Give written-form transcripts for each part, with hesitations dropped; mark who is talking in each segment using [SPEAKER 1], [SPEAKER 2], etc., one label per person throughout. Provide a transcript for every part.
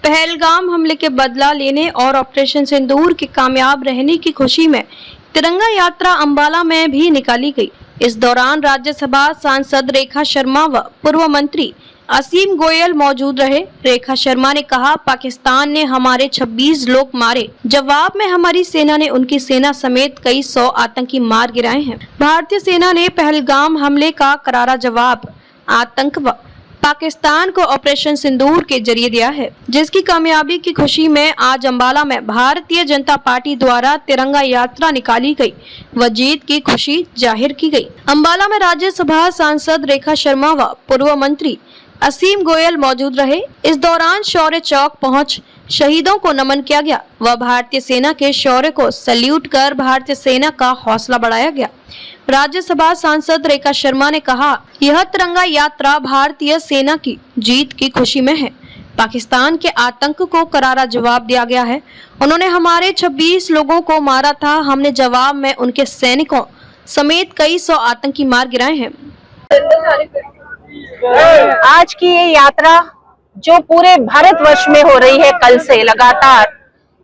[SPEAKER 1] पहलगाम हमले के बदला लेने और ऑपरेशन सिंदूर के कामयाब रहने की खुशी में तिरंगा यात्रा अंबाला में भी निकाली गई। इस दौरान राज्यसभा सांसद रेखा शर्मा व पूर्व मंत्री असीम गोयल मौजूद रहे। रेखा शर्मा ने कहा, पाकिस्तान ने हमारे 26 लोग मारे, जवाब में हमारी सेना ने उनकी सेना समेत कई 100 आतंकी मार गिराए हैं। भारतीय सेना ने पहलगाम हमले का करारा जवाब आतंक व पाकिस्तान को ऑपरेशन सिंदूर के जरिए दिया है, जिसकी कामयाबी की खुशी में आज अंबाला में भारतीय जनता पार्टी द्वारा तिरंगा यात्रा निकाली गई व जीत की खुशी जाहिर की गई। अंबाला में राज्यसभा सांसद रेखा शर्मा व पूर्व मंत्री असीम गोयल मौजूद रहे। इस दौरान शौर्य चौक पहुंच शहीदों को नमन किया गया व भारतीय सेना के शौर्य को सैल्यूट कर भारतीय सेना का हौसला बढ़ाया गया। राज्यसभा सांसद रेखा शर्मा ने कहा, यह तिरंगा यात्रा भारतीय सेना की जीत की खुशी में है। पाकिस्तान के आतंक को करारा जवाब दिया गया है। उन्होंने हमारे 26 लोगों को मारा था, हमने जवाब में उनके सैनिकों समेत कई 100 आतंकी मार गिराए हैं।
[SPEAKER 2] आज की ये यात्रा जो पूरे भारतवर्ष में हो रही है कल से लगातार,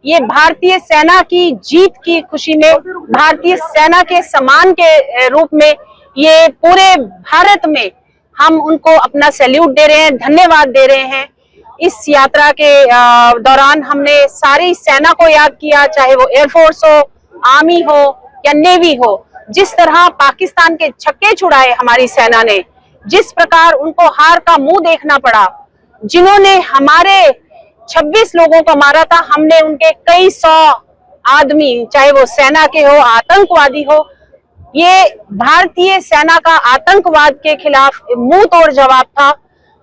[SPEAKER 2] ये भारतीय सेना की जीत की खुशी में, भारतीय सेना के सम्मान के रूप में ये पूरे भारत में हम उनको अपना सैल्यूट दे रहे हैं, धन्यवाद दे रहे हैं। इस यात्रा के दौरान हमने सारी सेना को याद किया, चाहे वो एयरफोर्स हो, आर्मी हो या नेवी हो। जिस तरह पाकिस्तान के छक्के छुड़ाए हमारी सेना ने, जिस प्रकार उनको हार का मुंह देखना पड़ा, जिन्होंने हमारे 26 लोगों को मारा था, हमने उनके कई 100 आदमी, चाहे वो सेना के हो, आतंकवादी हो, ये भारतीय सेना का आतंकवाद के खिलाफ मुंह तोड़ जवाब था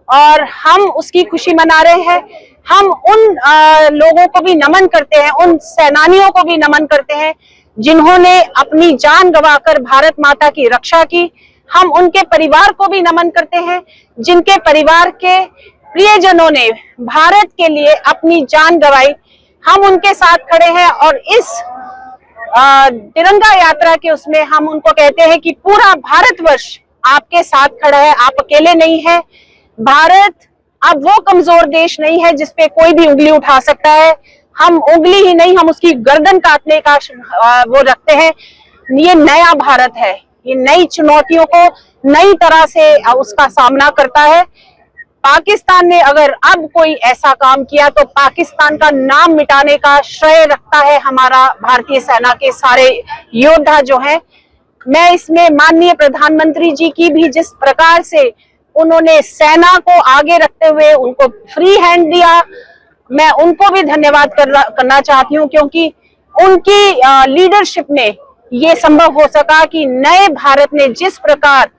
[SPEAKER 2] और हम उसकी खुशी मना रहे हैं। हम उन लोगों को भी नमन करते हैं, उन सेनानियों को भी नमन करते हैं जिन्होंने अपनी जान गंवाकर भारत माता की रक्षा की। हम उनके परिवार को भी नमन करते हैं जिनके परिवार के प्रियजनों ने भारत के लिए अपनी जान गंवाई। हम उनके साथ खड़े हैं और इस तिरंगा यात्रा के उसमें हम उनको कहते हैं कि पूरा भारतवर्ष आपके साथ खड़ा है, आप अकेले नहीं हैं। भारत अब वो कमजोर देश नहीं है जिसपे कोई भी उंगली उठा सकता है। हम उंगली ही नहीं, हम उसकी गर्दन काटने का वो रखते हैं। ये नया भारत है, ये नई चुनौतियों को नई तरह से उसका सामना करता है। पाकिस्तान ने अगर अब कोई ऐसा काम किया तो पाकिस्तान का नाम मिटाने का श्रेय रखता है हमारा भारतीय सेना के सारे योद्धा जो हैं। मैं इसमें माननीय प्रधानमंत्री जी की भी जिस प्रकार से उन्होंने सेना को आगे रखते हुए उनको फ्री हैंड दिया, मैं उनको भी धन्यवाद करना चाहती हूँ, क्योंकि उनकी लीडरशिप में ये संभव हो सका कि नए भारत ने जिस प्रकार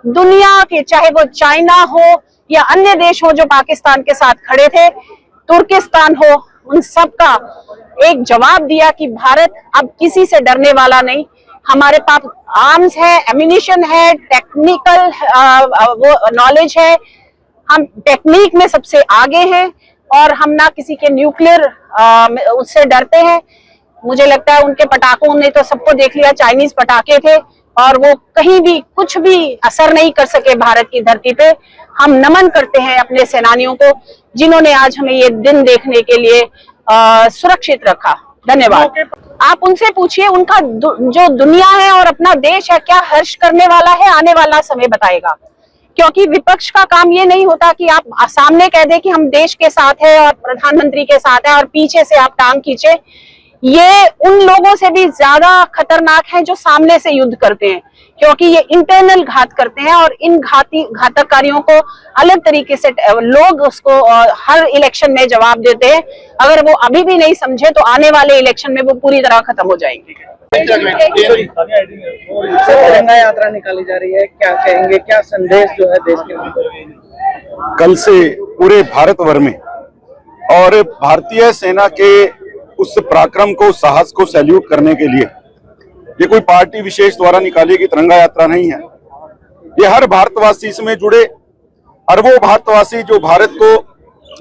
[SPEAKER 2] दुनिया के, चाहे वो चाइना हो या अन्य देश हो जो पाकिस्तान के साथ खड़े थे, तुर्किस्तान हो, उन सब का एक जवाब दिया कि भारत अब किसी से डरने वाला नहीं। हमारे पास आर्म्स है, एम्यूनिशन है, टेक्निकल वो नॉलेज है, हम टेक्निक में सबसे आगे हैं और हम ना किसी के न्यूक्लियर उससे डरते हैं। मुझे लगता है उनके पटाखों ने तो सबको देख लिया, चाइनीज पटाखे थे और वो कहीं भी कुछ भी असर नहीं कर सके भारत की धरती पे। हम नमन करते हैं अपने सेनानियों को जिन्होंने आज हमें ये दिन देखने के लिए सुरक्षित रखा। धन्यवाद। आप उनसे पूछिए, उनका जो दुनिया है और अपना देश है क्या हर्ष करने वाला है, आने वाला समय बताएगा। क्योंकि विपक्ष का काम ये नहीं होता कि आप सामने कह दे कि हम देश के साथ है और प्रधानमंत्री के साथ है और पीछे से आप टांग खींचे। ये उन लोगों से भी ज्यादा खतरनाक है जो सामने से युद्ध करते हैं, क्योंकि ये इंटरनल घात करते हैं और इन घातकारियों को अलग तरीके से लोग उसको हर इलेक्शन में जवाब देते हैं। अगर वो अभी भी नहीं समझे तो आने वाले इलेक्शन में वो पूरी तरह खत्म हो जाएंगे।
[SPEAKER 3] तिरंगा यात्रा निकाली जा रही है, क्या कहेंगे, क्या संदेश जो है देश के?
[SPEAKER 4] कल से पूरे भारत भर में और भारतीय सेना के उस पराक्रम को, साहस को सैल्यूट करने के लिए ये कोई पार्टी विशेष द्वारा निकाली गई तिरंगा यात्रा नहीं है। ये हर भारतवासी इसमें जुड़े, अरबों भारतवासी जो भारत को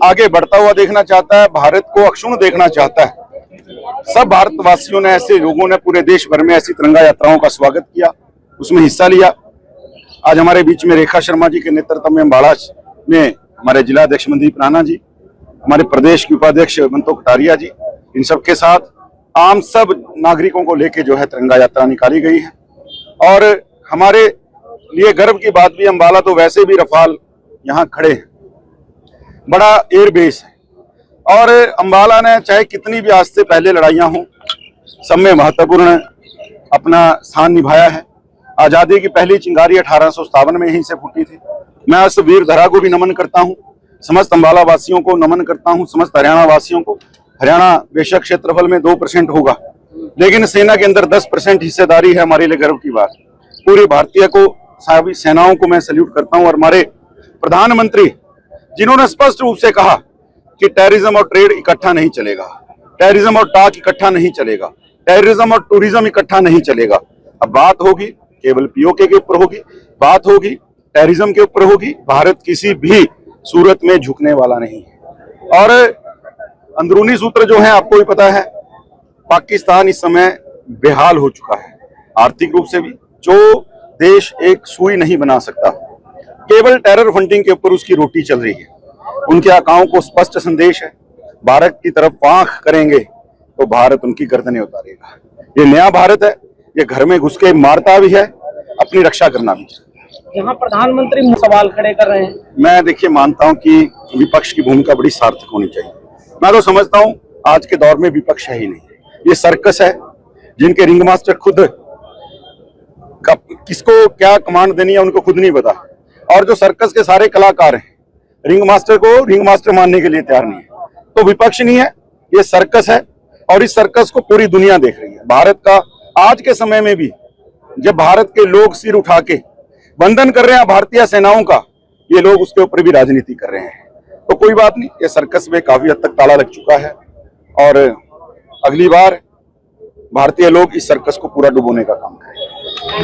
[SPEAKER 4] आगे बढ़ता हुआ देखना चाहता है, भारत को अक्षुण्ण देखना चाहता है, सब भारतवासियों ने, ऐसे लोगों ने पूरे देश भर में ऐसी तिरंगा यात्राओं का स्वागत किया, उसमें हिस्सा लिया। आज हमारे बीच में रेखा शर्मा जी के नेतृत्व में अम्बाला में हमारे जिला अध्यक्ष मनदीप राणा जी हमारे प्रदेश के उपाध्यक्ष बंतो कटारिया जी, इन सब के साथ आम सब नागरिकों को लेके जो है तिरंगा यात्रा निकाली गई है। और हमारे लिए गर्व की बात भी, अंबाला तो वैसे भी रफाल यहाँ खड़े हैं, बड़ा एयरबेस है और अंबाला ने चाहे कितनी भी आज से पहले लड़ाइयाँ हों, सब में महत्वपूर्ण अपना स्थान निभाया है। आजादी की पहली चिंगारी 1857 में यहीं से फूटी थी। मैं उस वीर धरा को भी नमन करता हूँ, समस्त अंबाला वासियों को नमन करता हूँ, समस्त हरियाणा वासियों को। हरियाणा बेशक क्षेत्रफल में 2% होगा, लेकिन सेना के अंदर 10% हिस्सेदारी है, हमारे लिए गर्व की बात। पूरे भारतीय को, सभी सेनाओं को मैं सैल्यूट करता हूँ। और हमारे प्रधानमंत्री जिन्होंने स्पष्ट रूप से कहा कि टेररिज्म और ट्रेड इकट्ठा नहीं चलेगा, टेररिज्म और टाक इकट्ठा नहीं चलेगा, टेररिज्म और टूरिज्म इकट्ठा नहीं चलेगा। अब बात होगी केवल पीओके के ऊपर होगी, बात होगी टेररिज्म के ऊपर होगी। भारत किसी भी सूरत में झुकने वाला नहीं है। और अंदरूनी सूत्र जो है आपको भी पता है, पाकिस्तान इस समय बेहाल हो चुका है, आर्थिक रूप से भी। जो देश एक सुई नहीं बना सकता, केवल टेरर फंडिंग के ऊपर उसकी रोटी चल रही है। उनके आकाओं को स्पष्ट संदेश है, भारत की तरफ आंख करेंगे तो भारत उनकी गर्दनें उतारेगा। ये नया भारत है, ये घर में घुस के मारता भी है, अपनी रक्षा करना भी है।
[SPEAKER 3] यहाँ प्रधानमंत्री सवाल खड़े कर रहे हैं।
[SPEAKER 4] मैं देखिए मानता हूं कि विपक्ष की भूमिका बड़ी सार्थक होनी चाहिए। मैं तो समझता हूं आज के दौर में विपक्ष है ही नहीं, ये सर्कस है जिनके रिंग मास्टर खुद किसको क्या कमांड देनी है उनको खुद नहीं पता। और जो सर्कस के सारे कलाकार हैं, रिंग मास्टर को रिंग मास्टर मानने के लिए तैयार नहीं है। तो विपक्ष नहीं है, ये सर्कस है और इस सर्कस को पूरी दुनिया देख रही है। भारत का आज के समय में भी जब भारत के लोग सिर उठा के वंदन कर रहे हैं भारतीय सेनाओं का, ये लोग उसके ऊपर भी राजनीति कर रहे हैं। तो कोई बात नहीं, ये सर्कस में काफी हद तक ताला लग चुका है और अगली बार भारतीय लोग इस सर्कस को पूरा डुबोने का काम करेंगे।